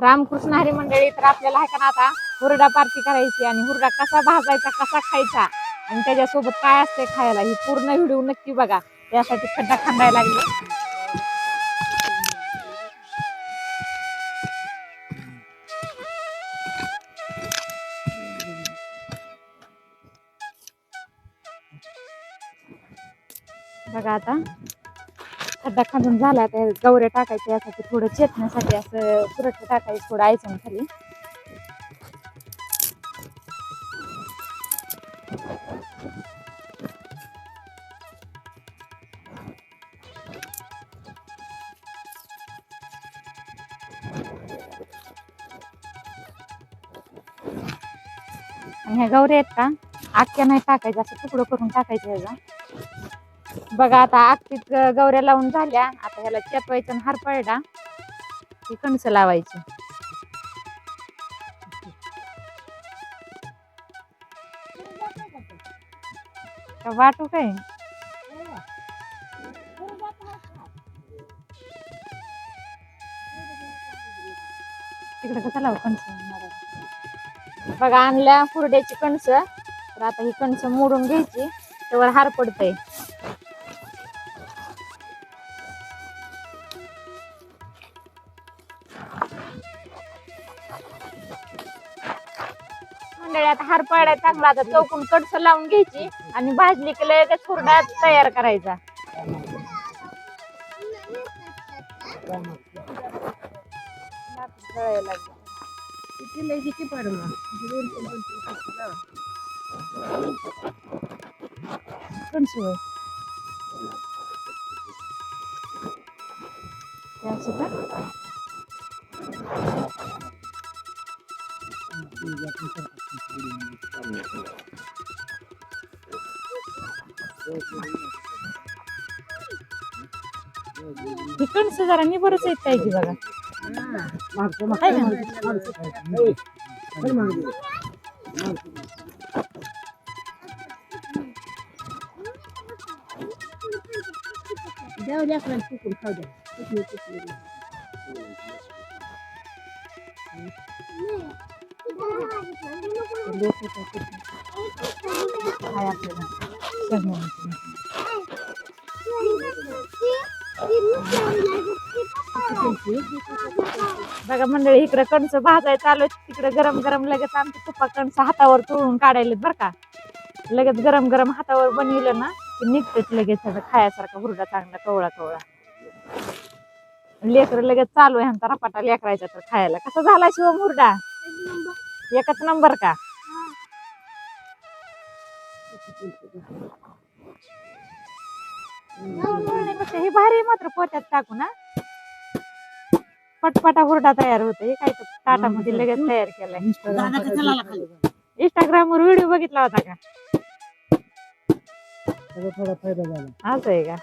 रामकृष्ण हरी मंडळी. तर आपल्याला आहे का ना आता हुरडा पार्टी करायची आणि हुरडा कसा भाजायचा कसा खायचा आणि त्याच्यासोबत काय असते खायला ही पूर्ण व्हिडिओ नक्की बघा. त्यासाठी खड्डा खांदायला लागले. बघा आता खड्डा खांदून झाला तर गवऱ्या टाकायचे यासाठी थोडं चेतण्यासाठी असं सुरक्षा टाकायचं थोडं आयचं खाली. आणि ह्या गवऱ्या आहेत का आख्या नाही टाकायच्या असं तुकडं करून टाकायचं ह्याचा. बघा आता आखीत गवऱ्या लावून झाल्या. आता ह्याला चेपवायचं आणि हार पडला की कणसं लावायची. वाटू काय तिकडे कसं लावू कणस. बघा आणल्या हुरड्याची कणस. तर आता ही कणस मोडून घ्यायची त्यावर हार पडतय. आता हार पडायला चांगला. आता चौकून कणस लावून घ्यायची आणि भाजली की लगेच हुरडा तयार करायचा. कणस होय ही कणस जरा निबरच येत आहे की बघा. बघा मंडळी इकडे कणस भाजाय चालू. तिकडे गरम गरम लगेच आमचे तुपा कणस हातावर तोडून काढायला बर का. लगेच गरम गरम हातावर बनविलं ना की निघतेच लगेच खायासारखा हुरडा चांगला कवळा कवळा. लेकर लगेच चालू आहे ह्यांचा रपाटा लेकरायचा तर खायला. कसा झाला शिवम हुरडा? एकच नंबर का? हे भारी मात्र पोत्यात टाकू ना पटपटा हुरडा तयार होते. हे काय ताटामध्ये लगेच तयार केलाय. इंस्टाग्राम वर व्हिडिओ बघितला होता का? थोडा फायदा झाला असं आहे का?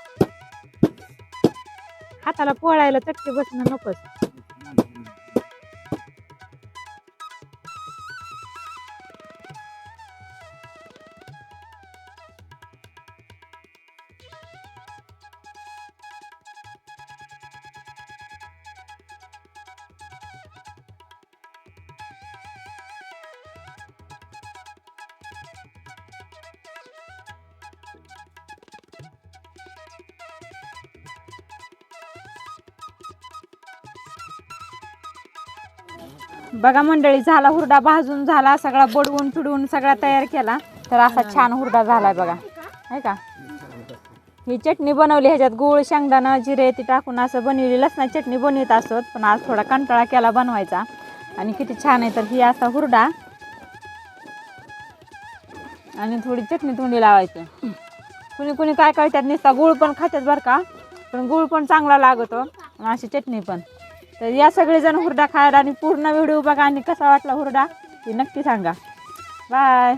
हाताला पोळायला चटके बसणं नकोच. बघा मंडळी झाला हुरडा भाजून झाला सगळा बडवून फिडवून सगळा तयार केला. तर असा छान हुरडा झालाय बघा आहे का. ही चटणी बनवली ह्याच्यात गूळ शेंगदाणा जिरे ती टाकून असं बनवली. लसणाची चटणी बनवत असत पण आज थोडा कंटाळा केला बनवायचा. आणि किती छान आहे तर ही असा हुरडा आणि थोडी चटणी तोंडी लावायचं. कुणी कुणी काय करतात नुसता गूळ पण खातात बरं का. पण गूळ पण चांगला लागतो अशी चटणी पण. तर या सगळेजण हुरडा खायला आणि पूर्ण व्हिडिओ बघा आणि कसा वाटला हुरडा ते नक्की सांगा. बाय.